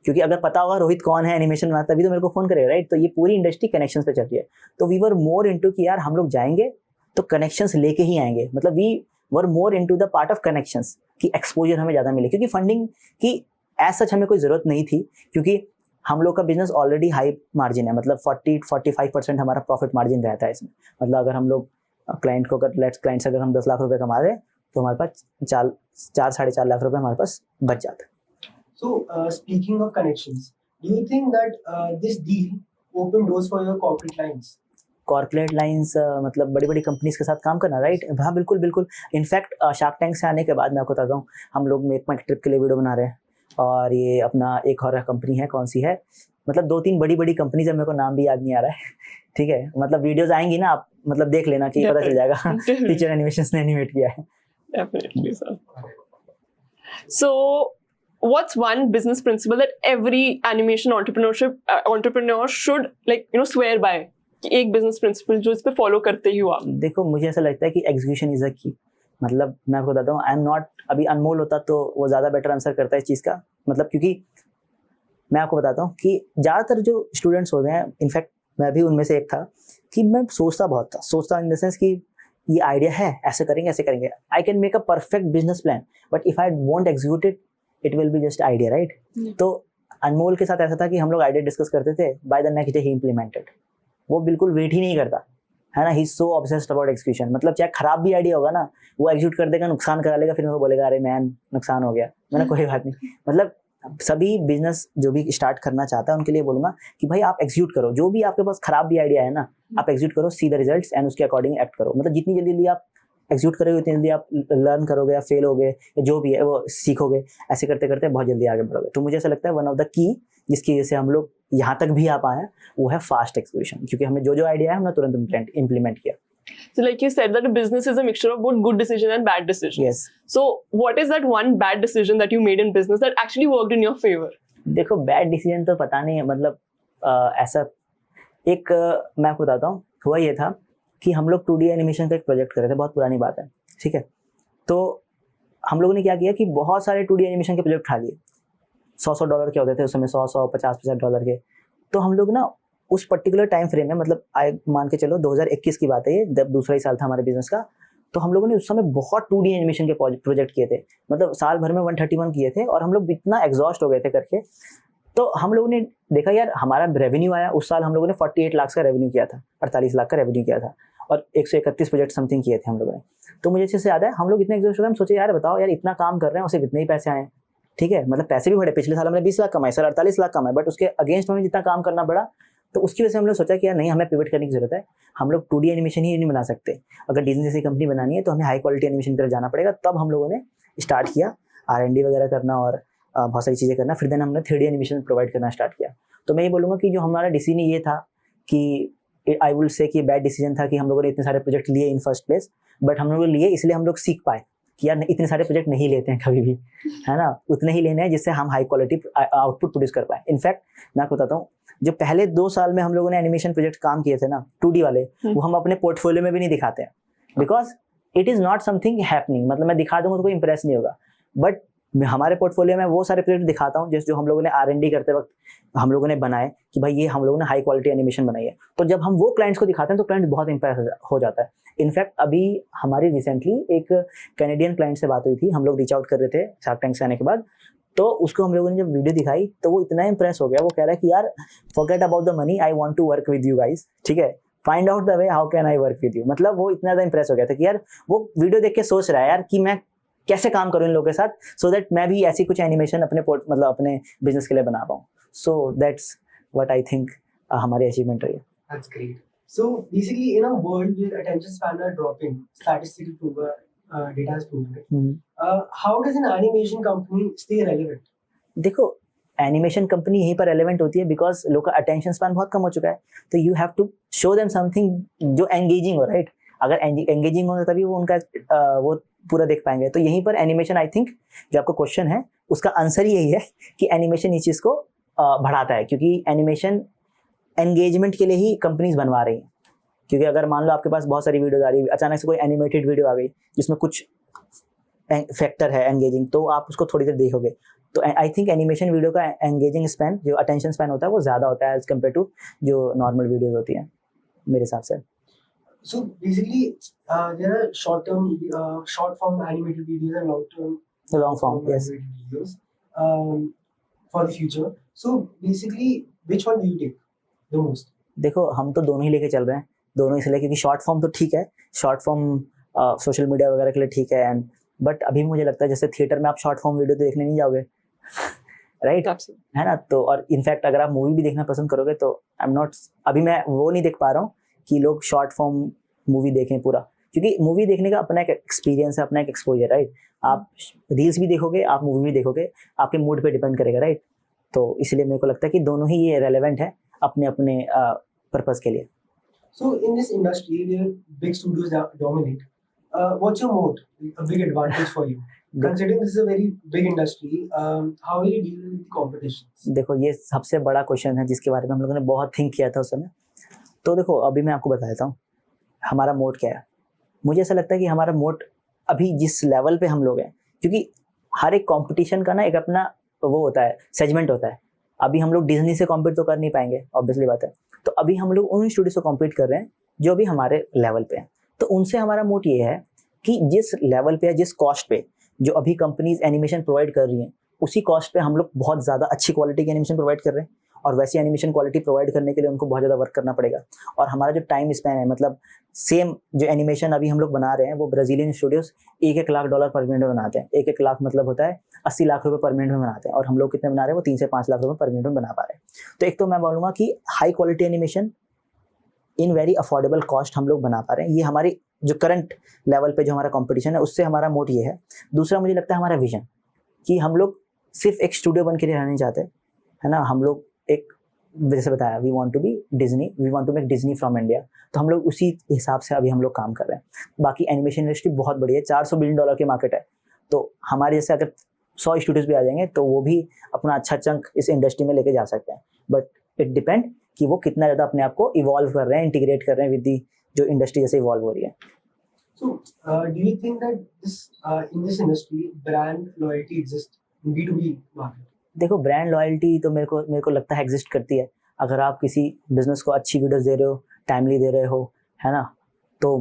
क्योंकि अगर पता होगा रोहित कौन है एनिमेशन बनाता तभी तो मेरे को फोन करेगा, राइट? तो ये पूरी इंडस्ट्री कनेक्शंस पे चल रही है। तो वी वर मोर इनटू कि यार हम लोग जाएंगे तो कनेक्शंस लेके ही आएंगे, मतलब we were more into the part of connections कि एक्सपोजर हमें ज़्यादा मिले, क्योंकि फंडिंग की एज सच हमें कोई ज़रूरत नहीं थी, क्योंकि हम लोग का बिजनेस ऑलरेडी हाई मार्जिन है, मतलब 40-45% हमारा प्रॉफिट मार्जिन रहता है इसमें। मतलब अगर हम लोग क्लाइंट को क्लाइंट से अगर हम 10 लाख रुपए कमा रहे हैं तो हमारे पास 4-4.5 लाख रुपए हमारे पास बच जाता है। So, speaking of connections, do you think that this deal opened doors for your corporate clients? Corporate lines मतलब बड़ी बड़ी कंपनीज के साथ काम करना, राइट? हाँ बिल्कुल बिल्कुल। इनफैक्ट शार्क टैंक से आने के बाद मैं आपको बताता हूँ, हम लोग मेक माई ट्रिप के लिए वीडियो बना रहे हैं, और ये अपना एक और कंपनी है, कौन सी है, मतलब 2-3 बड़ी बड़ी कंपनीज है, मेरे को नाम भी याद नहीं आ रहा है ठीक है, मतलब वीडियोस आएंगी ना, आप मतलब देख लेना कि पता चल जाएगा फीचर एनिमेशंस ने एनिमेट किया है। Definitely, sir. So, what's one business principle that every animation entrepreneur should swear by? कि एक business principle जो इस पे follow करते ही हो आप? देखो मुझे ऐसा लगता है कि एग्जीक्यूशन इज अ की। मतलब मैं आपको बताता हूँ, आई एम नॉट, अभी अनमोल होता तो वो ज़्यादा बेटर आंसर करता है इस चीज़ का, मतलब क्योंकि मैं आपको बताता हूँ कि ज़्यादातर जो स्टूडेंट्स होते हैं, इनफैक्ट मैं भी उनमें से एक था, कि मैं सोचता इन द सेंस कि ये आइडिया है, ऐसे करेंगे, I can make a perfect business plan, but if I want execute it will be just idea, right? तो अनमोल के साथ ऐसा था कि हम लोग आइडिया डिस्कस करते थे, by the next day he implemented. वो बिल्कुल वेट ही नहीं करता है ना, he is so obsessed about execution. मतलब चाहे खराब भी आइडिया होगा ना, वो एग्जीक्यूट कर देगा, नुकसान करा लेगा, फिर मेरे को बोलेगा अरे मैन नुकसान हो गया, मैंने कोई बात नहीं। मतलब सभी बिजनेस जो भी स्टार्ट करना चाहता है उनके लिए बोलूंगा कि भाई आप एग्जीक्यूट करो, जो भी आपके पास खराब भी आइडिया है ना, आप एग्जीक्यूट करो, सी द रिजल्ट्स एंड उसके अकॉर्डिंग एक्ट करो। मतलब जितनी जल्दी आप एग्जीक्यूट करोगे उतनी जल्दी आप लर्न करोगे, या फेल होगे, या जो भी है वो सीखोगे, ऐसे करते करते बहुत जल्दी आगे बढ़ोगे। तो मुझे ऐसा लगता है वन ऑफ द की जिसकी वजह से हम लोग यहाँ तक भी आ पाए हैं वो है फास्ट एक्सक्यूशन, क्योंकि हमें जो आइडिया है हमने तुरंत इम्प्लीमेंट किया। So like you said that a business is a mixture of both good decisions and bad decisions. Yes. So what is that one bad decision that you made in business that actually worked in your favor? देखो बैड डिसीजन तो पता नहीं है, मतलब ऐसा एक मैं आपको बताता हूँ, हुआ ये था कि हम लोग 2D एनिमेशन का एक प्रोजेक्ट कर रहे थे, बहुत पुरानी बात है, ठीक है। तो हम लोगों ने क्या किया कि बहुत सारे 2D एनिमेशन के प्रोजेक्ट उठा लिए, $100 के होते थे उस समय, 100 $50 डॉलर के। तो हम लोग ना उस पर्टिकुलर टाइम फ्रेम में, मतलब मान के चलो 2021 की बात है ये, जब दूसरा ही साल था हमारे बिजनेस का, तो हम लोगों ने उस समय बहुत 2D एनिमेशन के प्रोजेक्ट किए थे, मतलब साल भर में 131 किए थे, और हम लोग इतना एग्जॉस्ट हो गए थे करके। तो हम लोगों ने देखा यार हमारा रेवेन्यू आया, उस साल हम लोगों ने 48 लाख का रेवेन्यू किया था, 48 लाख का रेवेन्यू किया था, और 131 प्रोजेक्ट समथिंग किए थे हम लोगों ने। तो मुझे अच्छे से याद है हम लोग इतने एग्जॉस्ट हो गए, हम सोचे यार बताओ यार इतना काम कर रहे हैं और सिर्फ इतने ही पैसे आए, ठीक है, मतलब पैसे भी बढ़े, पिछले साल हमने 20 लाख कमाए, सर 48 लाख कमाए, बट उसके अगेंस्ट हमें जितना काम करना पड़ा, तो उसकी वजह से हम लोग सोचा कि यार नहीं, हमें पिवट करने की जरूरत है, हम लोग 2D एनिमेशन ही नहीं बना सकते, अगर डिज्नी जैसी कंपनी बनानी है तो हमें हाई क्वालिटी एनिमेशन की तरफ जाना पड़ेगा। तब हम लोगों ने स्टार्ट किया R&D वगैरह करना और बहुत सारी चीज़ें करना, फिर देन हमने 3D एनिमेशन प्रोवाइड करना स्टार्ट किया। तो मैं ये बोलूँगा कि जो हमारा डिसीजन ये था कि आई विल से कि बैड डिसीजन था कि हम लोगों ने इतने सारे प्रोजेक्ट लिए इन फर्स्ट प्लेस, बट हम लोग लिए इसलिए हम लोग सीख पाए कि यार इतने सारे प्रोजेक्ट नहीं लेते हैं कभी भी, है ना, उतने ही लेने हैं जिससे हम हाई क्वालिटी आउटपुट प्रोड्यूस कर पाए। इनफैक्ट मैं आपको बताता हूँ, जो पहले 2 साल में हम लोगों ने एनिमेशन प्रोजेक्ट काम किए थे ना 2D वाले, वो हम अपने पोर्टफोलियो में भी नहीं दिखाते हैं, because it is not something happening. मतलब मैं दिखा दूंगा तो कोई इंप्रेस नहीं होगा, बट मैं हमारे पोर्टफोलियो में वो सारे प्रोजेक्ट दिखाता हूँ जैसे जो हम लोगों ने R&D करते वक्त हम लोगों ने बनाए कि भाई ये हम लोगों ने हाई क्वालिटी एनिमेशन बनाई है। तो जब हम वो क्लाइंट्स को दिखाते हैं तो क्लाइंट बहुत इंप्रेस हो जाता है। इनफैक्ट अभी हमारी रिसेंटली एक कैनेडियन क्लाइंट से बात हुई थी, हम लोग रीच आउट कर रहे थे शार्क टैंक से आने के बाद, तो उसको हम लोगों ने जब वीडियो दिखाई तो वो इतना इंप्रेस हो गया, वो कह रहा है कि यार forget about the money, I want to work with you guys, ठीक है, find out the way how can I work with you. मतलब वो इतना ज़्यादा इंप्रेस हो गया था कि यार वो वीडियो देख के सोच रहा है यार कि मैं कैसे काम करूं इन लोगों के साथ, सो दैट मैं भी ऐसी कुछ एनिमेशन अपने मतलब अपने बिजनेस के लिए बना पाऊँ। So that's what I think हमारी अचीवमेंट रही है। That's great. So basically, in a world where attention span are dropping, statistical data has proven it. How does an animation company stay relevant? देखो एनिमेशन कंपनी यहीं पर रेलेवेंट होती है बिकॉज लोग का अटेंशन स्पैन बहुत कम हो चुका है, तो you have to show them something जो एंगेजिंग हो, राइट? अगर एंगेजिंग होगा तभी वो उनका वो पूरा देख पाएंगे। तो यहीं पर एनिमेशन, आई थिंक जो आपका क्वेश्चन है उसका आंसर ही यही है कि एनिमेशन इस चीज़ को बढ़ाता है, क्योंकि एनिमेशन एंगेजमेंट के लिए ही कंपनीज बनवा रही हैं। क्योंकि अगर मान लो आपके पास बहुत सारी वीडियोज आ रही है, अचानक से कोई एनिमेटेड वीडियो आ गई जिसमें कुछ फैक्टर है एंगेजिंग, तो आप उसको थोड़ी देर देखोगे, तो आई थिंक एनिमेशन वीडियो का एंगेजिंग स्पैन, जो अटेंशन स्पैन होता है, वो ज़्यादा होता है एज कम्पेयर टू जो नॉर्मल वीडियोज होती हैं मेरे हिसाब से. So basically, there are short form animated videos and Long form, yes. animated videos for the future. So basically, which one do you take the most? देखो हम तो दोनों ही लेके चल रहे हैं, दोनों इसलिए क्योंकि शॉर्ट फॉर्म तो ठीक है, शॉर्ट फॉर्म सोशल मीडिया वगैरह के लिए ठीक है, एंड बट अभी मुझे लगता है जैसे थिएटर में आप शॉर्ट फॉर्म वीडियो तो देखने नहीं जाओगे राइट है ना. तो और इनफैक्ट अगर आप मूवी भी देखना पसंद करोगे तो आई एम नॉट, अभी मैं वो नहीं देख पा रहा हूँ कि लोग शॉर्ट फॉर्म मूवी देखें पूरा, क्योंकि मूवी देखने का अपना एक एक्सपीरियंस है, अपना एक एक्सपोजर राइट. आप रील्स भी देखोगे, आप मूवी भी देखोगे, आपके मूड पे डिपेंड करेगा राइट. तो इसलिए मेरे को लगता है कि दोनों ही ये रेलेवेंट है अपने अपने पर्पस के लिए. So in this industry where big studios dominate, what's your moat? A big advantage for you. Considering this is a very big industry, how will you deal with the competition? देखो ये सबसे बड़ा क्वेश्चन है जिसके बारे में हम लोगों ने बहुत थिंक किया था उस समय. तो देखो अभी मैं आपको बता देता हूँ हमारा मोट क्या है. मुझे ऐसा लगता है कि हमारा मोट अभी जिस लेवल पे हम लोग हैं, क्योंकि हर एक कंपटीशन का ना एक अपना वो होता है, सेगमेंट होता है. अभी हम लोग डिज्नी से कॉम्पीट तो कर नहीं पाएंगे, ऑब्वियसली बात है. तो अभी हम लोग उन स्टूडियो से कॉम्पीट कर रहे हैं जो अभी हमारे लेवल पे हैं. तो उनसे हमारा मोट ये है कि जिस लेवल पे या जिस कॉस्ट पे जो अभी कंपनीज एनिमेशन प्रोवाइड कर रही हैं, उसी कॉस्ट पे हम लोग बहुत ज़्यादा अच्छी क्वालिटी की एनिमेशन प्रोवाइड कर रहे हैं. और वैसी एनिमेशन क्वालिटी प्रोवाइड करने के लिए उनको बहुत ज़्यादा वर्क करना पड़ेगा. और हमारा जो टाइम स्पैन है, मतलब सेम जो एनिमेशन अभी हम लोग बना रहे हैं वो ब्राज़ीलियन स्टूडियोज $1 लाख पर मिनट में बनाते हैं. 1 लाख मतलब होता है 80 लाख रुपए पर मिनट में बनाते हैं, और हम लोग कितने बना रहे हैं, वो 3 से 5 लाख रुपए पर मिनट में बना पा रहे हैं. तो एक तो मैं बोलूँगा कि high quality animation in very affordable cost हम लोग बना पा रहे हैं. ये हमारी जो करंट लेवल पे जो हमारा कंपटीशन है उससे हमारा मोट ये है. दूसरा मुझे लगता है हमारा विजन, कि हम लोग सिर्फ एक स्टूडियो बन के नहीं रहना चाहते है ना. हम लोग एक, जैसे बताया, we want to be Disney, we want to make Disney from India. तो हम लोग उसी हिसाब से अभी हम लोग काम कर रहे हैं. बाकी एनिमेशन इंडस्ट्री बहुत बड़ी है, $400 बिलियन की मार्केट है. तो हमारे जैसे अगर 100 स्टूडियोज भी आ जाएंगे तो वो भी अपना अच्छा चंक इस इंडस्ट्री में लेके जा सकते हैं. बट इट डिपेंड कि वो कितना ज़्यादा अपने आप को इवॉल्व कर रहे हैं, इंटीग्रेट कर रहे हैं विद दी जो इंडस्ट्री जैसे इवॉल्व हो रही है. So, do you think that in this industry, brand loyalty exists in B2B market? देखो ब्रांड लॉयल्टी तो मेरे को लगता है एग्जिस्ट करती है. अगर आप किसी बिजनेस को अच्छी वीडियोस दे रहे हो, टाइमली दे रहे हो, है ना, तो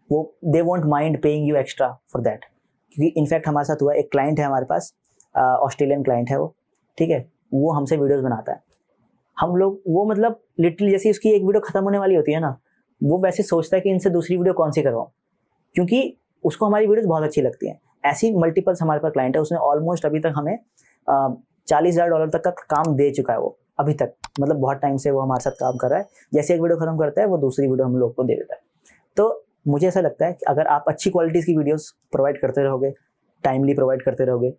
वो they won't mind paying you extra for that. क्योंकि इनफैक्ट हमारे साथ हुआ, एक क्लाइंट है हमारे पास, ऑस्ट्रेलियन क्लाइंट है वो, ठीक है, वो हमसे वीडियोस बनाता है. हम लोग वो मतलब लिटरली जैसे उसकी एक वीडियो खत्म होने वाली होती है ना, वो वैसे सोचता है कि इनसे दूसरी वीडियो कौन सी करवाऊँ, क्योंकि उसको हमारी वीडियोस बहुत अच्छी लगती हैं. ऐसी मल्टीपल्स हमारे पास क्लाइंट है, उसने ऑलमोस्ट अभी तक हमें $40,000 तक का काम दे चुका है वो अभी तक. मतलब बहुत टाइम से वो हमारे साथ काम कर रहा है. जैसे एक वीडियो खत्म करता है वो दूसरी वीडियो हम लोग को दे देता है. तो मुझे ऐसा लगता है कि अगर आप अच्छी क्वालिटीज़ की वीडियोस प्रोवाइड करते रहोगे, टाइमली प्रोवाइड करते रहोगे,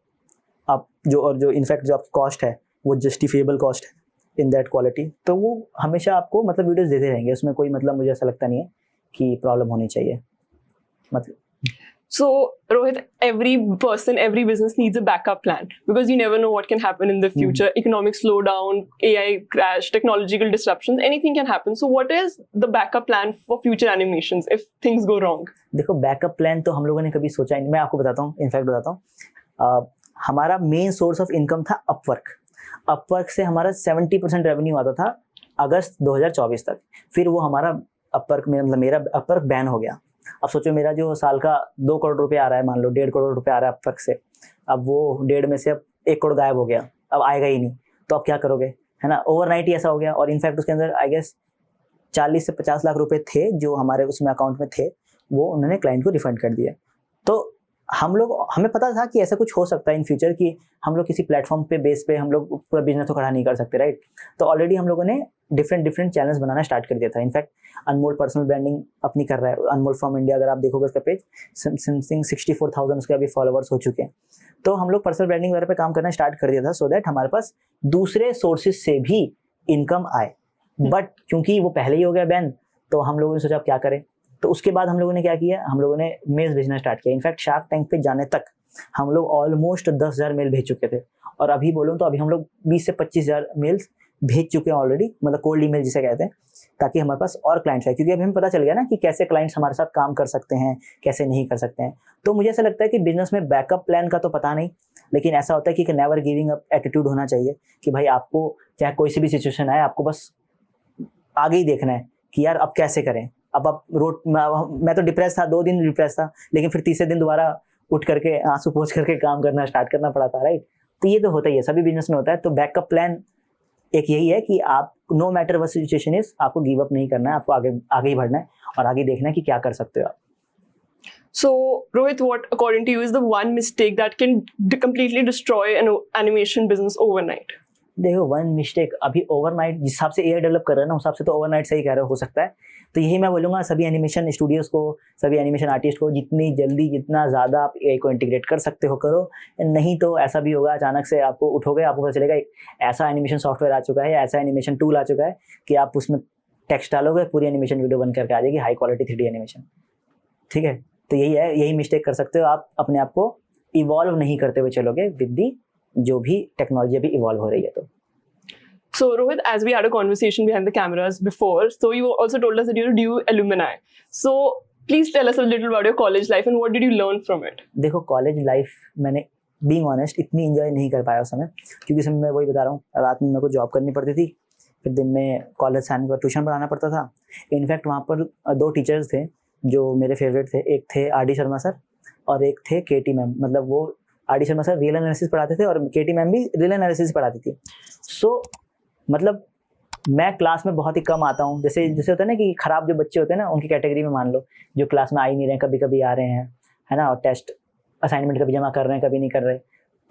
आप जो इनफैक्ट जो आपकी कॉस्ट है वो जस्टिफिएबल कॉस्ट है इन दैट क्वालिटी, तो वो हमेशा आपको मतलब वीडियोस देते रहेंगे. उसमें कोई मतलब मुझे ऐसा लगता नहीं है कि प्रॉब्लम होनी चाहिए. मतलब So, Rohit, every person, every business needs a backup plan because you never know what can happen in the future. Economic slowdown, AI crash, technological disruptions, anything can happen. So, what is the backup plan for future animations if things go wrong? देखो बैकअप प्लान तो हम लोगों ने कभी सोचा ही नहीं. मैं आपको बताता हूँ, इनफैक्ट बताता हूँ. हमारा मेन सोर्स ऑफ इनकम था अपवर्क. अपवर्क से हमारा 70% रेवेन्यू आता था अगस्त 2024 तक. फिर वो हमारा अपवर्क में, मतलब मेरा अपवर्क बैन हो गया. अब सोचो मेरा जो साल का 2 करोड़ रुपए आ रहा है, मान लो 1.5 करोड़ रुपए आ रहा है अपवर्क से, अब वो 1.5 में से अब 1 करोड़ गायब हो गया, अब आएगा ही नहीं. तो अब क्या करोगे, है ना. ओवरनाइट ही ऐसा हो गया. और इनफैक्ट उसके अंदर आई गेस 40 से 50 लाख रुपए थे जो हमारे उसमें अकाउंट में थे, वो उन्होंने क्लाइंट को रिफंड कर दिया. तो हमें पता था कि ऐसा कुछ हो सकता है इन फ्यूचर, कि हम लोग किसी प्लेटफॉर्म पे बेस पे हम लोग पूरा बिजनेस तो खड़ा नहीं कर सकते, राइट. तो ऑलरेडी हम लोगों ने डिफरेंट चैनल्स बनाना स्टार्ट कर दिया था. इनफैक्ट अनमोल पर्सनल ब्रांडिंग अपनी कर रहा है, अनमोल फ्रॉम इंडिया. अगर आप देखोगे उसका पेज, समथिंग 64,000 उसके अभी फॉलोवर्स हो चुके हैं. तो हम लोग पर्सनल ब्रांडिंग वगैरह पे काम करना स्टार्ट कर दिया था, सो दैट हमारे पास दूसरे सोर्सेज से भी इनकम आए. बट क्योंकि वो पहले ही हो गया बैन, तो हम लोगों ने सोचा अब क्या करें. तो उसके बाद हम लोगों ने क्या किया, हम लोगों ने मेल्स भेजना स्टार्ट किया. इनफैक्ट शार्क टैंक पे जाने तक हम लोग ऑलमोस्ट 10,000 मेल भेज चुके थे. और अभी बोलूँ तो अभी हम लोग 20 से 25,000 मेल्स भेज चुके हैं ऑलरेडी, मतलब कोल्ड ईमेल जिसे कहते हैं, ताकि हमारे पास और क्लाइंट्स आए, क्योंकि अभी हमें पता चल गया ना कि कैसे क्लाइंट्स हमारे साथ काम कर सकते हैं, कैसे नहीं कर सकते हैं। तो मुझे ऐसा लगता है कि बिजनेस में बैकअप प्लान का तो पता नहीं, लेकिन ऐसा होता है कि नेवर गिविंग अप एटीट्यूड होना चाहिए कि भाई आपको चाहे कोई सी भी सिचुएशन आए, आपको बस आगे ही देखना है कि यार अब कैसे करें। अब आप मैं तो डिप्रेस था, 2 दिन डिप्रेस था, लेकिन फिर तीसरे दिन दोबारा उठ करके आंसू पोंछ करके काम करना स्टार्ट करना पड़ा था, राइट। तो ये तो होता ही है, सभी बिजनेस में होता है। तो बैकअप प्लान एक यही है कि आप no matter what situation is, आपको गिव अप नहीं करना है, आपको आगे ही बढ़ना है और आगे देखना है कि क्या कर सकते हो आप। So, Rohit, what according to you is the one mistake that can completely destroy an animation business overnight? देखो, वन मिस्टेक अभी ओवरनाइट जिस हिसाब से एआई डेवलप कर रहा है ना, उस हिसाब से तो ओवरनाइट सही कह रहे हो सकता है। तो यही मैं बोलूँगा सभी एनिमेशन स्टूडियोज़ को, सभी एनिमेशन आर्टिस्ट को, जितनी जल्दी जितना ज़्यादा आप एआई को इंटीग्रेट कर सकते हो करो। नहीं तो ऐसा भी होगा अचानक से आपको उठोगे, आपको पता चलेगा ऐसा एनिमेशन सॉफ्टवेयर आ चुका है, ऐसा एनिमेशन टूल आ चुका है कि आप उसमें टेक्स्ट डालोगे, पूरी एनिमेशन वीडियो बन करके आ जाएगी, हाई क्वालिटी 3D एनिमेशन। ठीक है, तो यही है, यही मिस्टेक कर सकते हो आप, अपने आप को इवॉल्व नहीं करते हुए चलोगे विद दी जो भी टेक्नोलॉजी अभी इवॉल्व हो रही है। तो So, Rohit, as we had a conversation behind the cameras before, so you also told us that you're a DU alumni. So, please tell us a little about your college life and what did you learn from it? देखो, कॉलेज लाइफ मैंने बीइंग ऑनेस्ट इतनी एंजॉय नहीं कर पाया उस समय, क्योंकि समय मैं वही बता रहा हूँ, रात में मेरे को जॉब करनी पड़ती थी, फिर दिन में कॉलेज से आने के बाद ट्यूशन पढ़ाना पड़ता था। इनफैक्ट वहाँ पर 2 टीचर्स थे जो मेरे फेवरेट थे, एक थे आर डी शर्मा सर और एक थे केटी मैम। मतलब वो R D Sharma sir real analysis पढ़ाते थे और केटी मैम भी रियल एनालिसिस पढ़ाती थी। सो मतलब मैं क्लास में बहुत ही कम आता हूँ, जैसे होता है ना कि खराब जो बच्चे होते हैं ना, उनकी कैटेगरी में मान लो, जो क्लास में आ ही नहीं रहे, कभी कभी आ रहे हैं, है ना, और टेस्ट असाइनमेंट कभी जमा कर रहे हैं, कभी नहीं कर रहे।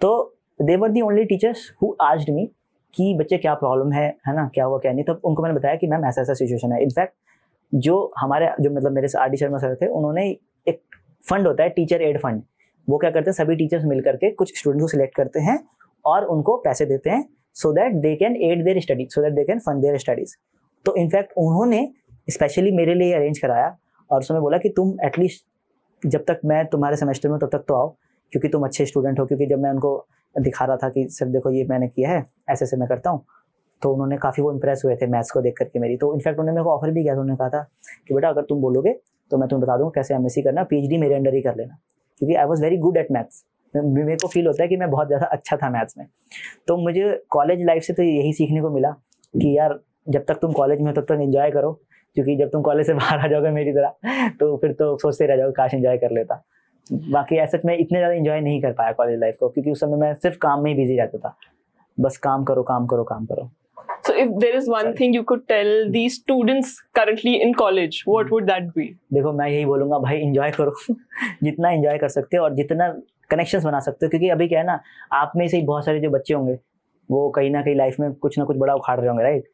तो they were the only teachers who asked me कि बच्चे क्या प्रॉब्लम है ना, क्या हुआ क्या नहीं। तो उनको मैंने बताया कि मैम ऐसा ऐसा सिचुएशन है। इनफैक्ट जो मतलब मेरे आर डी शर्मा सर थे, उन्होंने एक फंड होता है टीचर एड फंड, वो क्या करते हैं, सभी टीचर्स मिल करके कुछ स्टूडेंट को सिलेक्ट करते हैं और उनको पैसे देते हैं so that they can aid their studies, so that they can fund their studies। तो इनफैक्ट उन्होंने स्पेशली मेरे लिए अरेंज कराया और उसमें बोला कि तुम एटलीस्ट जब तक मैं तुम्हारे सेमेस्टर में तब तक तो आओ, क्योंकि तुम अच्छे स्टूडेंट हो। क्योंकि जब मैं उनको दिखा रहा था कि सर देखो ये मैंने किया है, ऐसे ऐसे मैं करता हूँ, तो उन्होंने काफ़ी वो इम्प्रेस हुए थे मैथ्स को देख करके मेरी। तो इनफैक्ट उन्होंने मेरे को ऑफर भी किया था, उन्होंने कहा था कि बेटा अगर तुम बोलोगे तो मैं तुम्हें बता दूँगा कैसे MSc करना, PhD मेरे अंडर ही कर लेना, क्योंकि I was very good at maths. मेरे को फील होता है कि मैं बहुत ज़्यादा अच्छा था मैथ्स में। तो मुझे कॉलेज लाइफ से तो यही सीखने को मिला कि यार जब तक तुम कॉलेज में हो तब तक एंजॉय करो, क्योंकि जब तुम कॉलेज से बाहर आ जाओगे मेरी तरह तो फिर तो सोचते रह जाओगे काश एंजॉय कर लेता। बाकी ऐसा मैं इतने ज़्यादा एंजॉय नहीं कर पाया कॉलेज लाइफ को, क्योंकि उस समय मैं सिर्फ काम में ही बिजी रहता था, बस काम करो काम करो काम करो। So, if there is one thing you could tell these students currently in college, what would that be? देखो, मैं यही बोलूँगा भाई एंजॉय करो जितना एंजॉय कर सकते हो और जितना कनेक्शंस बना सकते हो, क्योंकि अभी क्या है ना, आप में से ही बहुत सारे जो बच्चे होंगे वो कहीं ना कहीं लाइफ में कुछ ना कुछ बड़ा उखाड़ रहे होंगे, राइट।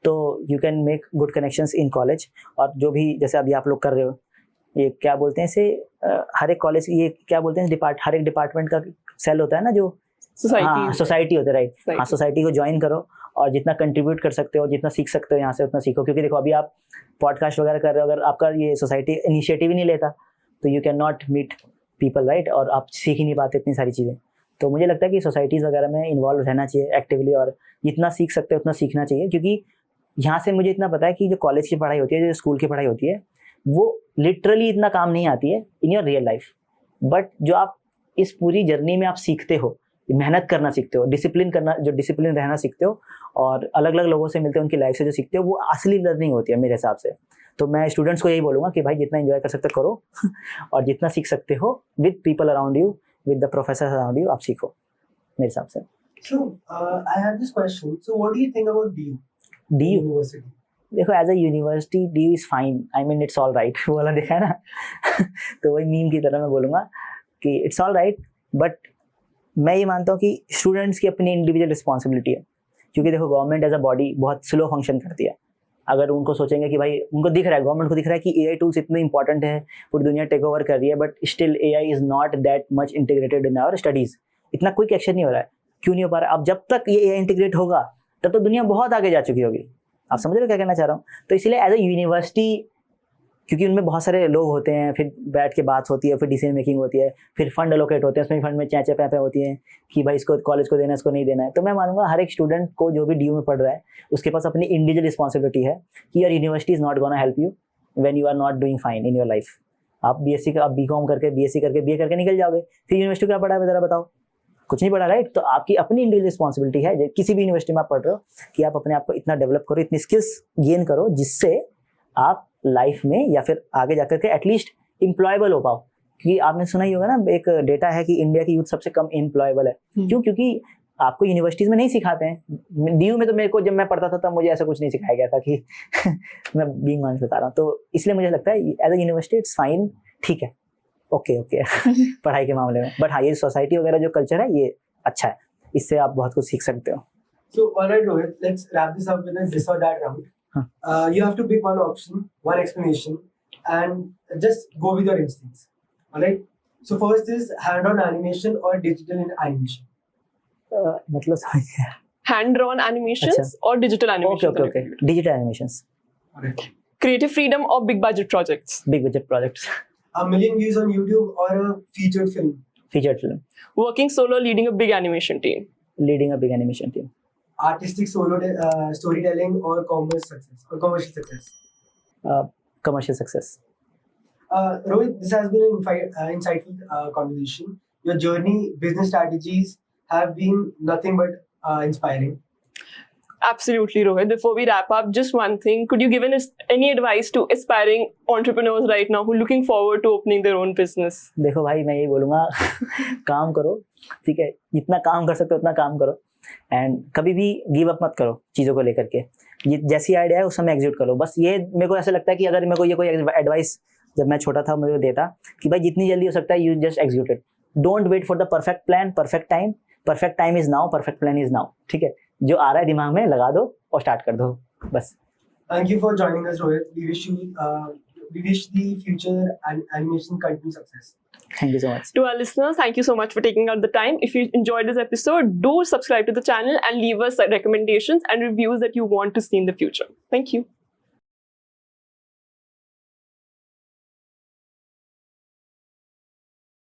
तो you can make good connections in college. और जो भी जैसे अभी आप लोग कर रहे हो, ये क्या बोलते हैं इसे, हर एक कॉलेज, ये क्या बोलते हैं, हर एक डिपार्टमेंट का सेल होता है ना, जो सोसाइटी होता है, राइट। हाँ, सोसाइटी को ज्वाइन करो और जितना कंट्रीब्यूट कर सकते हो, जितना सीख सकते हो यहाँ से उतना सीखो। क्योंकि देखो अभी आप पॉडकास्ट वगैरह कर रहे हो, अगर आपका ये सोसाइटी इनिशिएटिव ही नहीं लेता तो you can not meet people, right, और आप सीख ही नहीं पाते इतनी सारी चीज़ें। तो मुझे लगता है कि सोसाइटीज़ वगैरह में इन्वॉल्व रहना चाहिए एक्टिवली, और जितना सीख सकते हो उतना सीखना चाहिए। क्योंकि यहाँ से मुझे इतना पता है कि जो कॉलेज की पढ़ाई होती है, जो स्कूल की पढ़ाई होती है, वो लिटरली इतना काम नहीं आती है in your real life. But जो आप इस पूरी जर्नी में आप सीखते हो, मेहनत करना सीखते हो, डिसिप्लिन रहना सीखते हो, और अलग अलग लोगों से मिलते हो, उनकी लाइफ से जो सीखते हो, वो असली लर्निंग होती है मेरे हिसाब से। तो मैं स्टूडेंट्स को यही बोलूँगा कि भाई जितना एंजॉय कर सकते करो और जितना सीख सकते हो with people around you, with the professors around you, आप सीखो मेरे हिसाब से। So, I have this question. So, what do you think about DU? DU University. देखो, as a university DU is fine, I mean it's all right वाला देखा है ना तो वही मीम की तरह मैं बोलूँगा कि इट्स ऑल राइट। बट मैं ये मानता हूँ कि स्टूडेंट्स की अपनी इंडिविजुअल रिस्पॉन्सिबिलिटी है। क्योंकि देखो, गवर्नमेंट एज अ बॉडी बहुत स्लो फंक्शन करती है। अगर उनको सोचेंगे कि भाई, उनको दिख रहा है, गवर्नमेंट को दिख रहा है कि AI टूल्स इतने इंपॉर्टेंट है, पूरी दुनिया टेक ओवर कर रही है, but still AI is not that much integrated in our studies. इतना क्विक एक्शन नहीं हो रहा है। क्यों नहीं हो पा रहा? अब जब तक ये AI इंटीग्रेट होगा तब तो दुनिया बहुत आगे जा चुकी होगी। आप समझ रहे हो क्या कहना चाह रहा हूँ? तो इसलिए एज अ यूनिवर्सिटी क्योंकि उनमें बहुत सारे लोग होते हैं, फिर बैठ के बात होती है, फिर डिसीजन मेकिंग होती है, फिर फंड एलोकेट होते हैं, उसमें फंड में चैचे पैपे होती हैं कि भाई इसको कॉलेज को देना है, इसको नहीं देना है। तो मैं मानूंगा हर एक स्टूडेंट को जो भी DU में पढ़ रहा है उसके पास अपनी इंडिविजुअल रिस्पॉन्सिबिलिटी है कि यार university is not gonna help you when you are not doing fine in your life. आप BSc का, आप BCom करके, BSc करके, BA करके निकल जाओगे, फिर यूनिवर्सिटी क्या पढ़ा है जरा बताओ, कुछ नहीं पढ़ा, राइट। तो आपकी अपनी इंडिविजुअल रिस्पॉन्सिबिलिटी है किसी भी यूनिवर्सिटी में आप पढ़ रहे हो कि आप अपने आप को इतना डेवलप करो, इतनी स्किल्स गेन करो जिससे आप लाइफ में या फिर आगे जाकर के एटलीस्ट एम्प्लॉयबल हो पाओ। क्योंकि आपने सुना ही होगा ना, एक डेटा है कि इंडिया की यूथ सबसे कम एम्प्लॉयबल है। क्यों? क्योंकि आपको यूनिवर्सिटीज में नहीं सिखाते हैं। DU में तो मेरे को जब मैं पढ़ता था तब मुझे ऐसा कुछ नहीं सिखाया गया था कि मैं बीइंग ऑनेस्ट बता रहा हूँ। तो इसलिए मुझे लगता है as a university it's fine, ठीक है, ओके पढ़ाई के मामले में। बट हाँ, ये सोसाइटी वगैरह जो कल्चर है ये अच्छा है, इससे आप बहुत कुछ सीख सकते हो। So, alright, Rohit, let's wrap this up with a this or that round. You have to pick one option, one explanation, and just go with your instincts. Alright? So, first is hand-on animation or digital animation. मतलब समझ गया। Hand-drawn animations अच्छा। or digital animations? Okay digital animations. Alright. Creative freedom or big budget projects? Big budget projects. A million views on YouTube or a featured film. Featured film. Working solo, leading a big animation team? Leading a big animation team. Artistic solo storytelling or commercial success. Commercial success. Rohit, this has been an insightful conversation. Your journey, business strategies have been nothing but inspiring. Absolutely, Rohit. Before we wrap up, just one thing. Could you give any advice to aspiring entrepreneurs right now who are looking forward to opening their own business? देखो भाई, मैं यही बोलूँगा काम करो, ठीक है, जितना काम कर सकते हो उतना काम करो, एंड कभी भी गिव अप मत करो चीज़ों को लेकर के। ये जैसी आइडिया है उस समय एग्जीक्यूट करो। बस ये मेरे को ऐसा लगता है कि अगर मेरे को ये कोई एडवाइस जब मैं छोटा था मुझे देता कि भाई जितनी जल्दी हो सकता है you just execute it, don't wait for the perfect plan, perfect time is now, perfect plan is now. ठीक है, जो आ रहा है दिमाग में लगा दो और स्टार्ट कर दो बस। Thank you for joining us, Rohit. We wish the future and animation continue success. Thank you so much. To our listeners, thank you so much for taking out the time. If you enjoyed this episode, do subscribe to the channel and leave us recommendations and reviews that you want to see in the future. Thank you.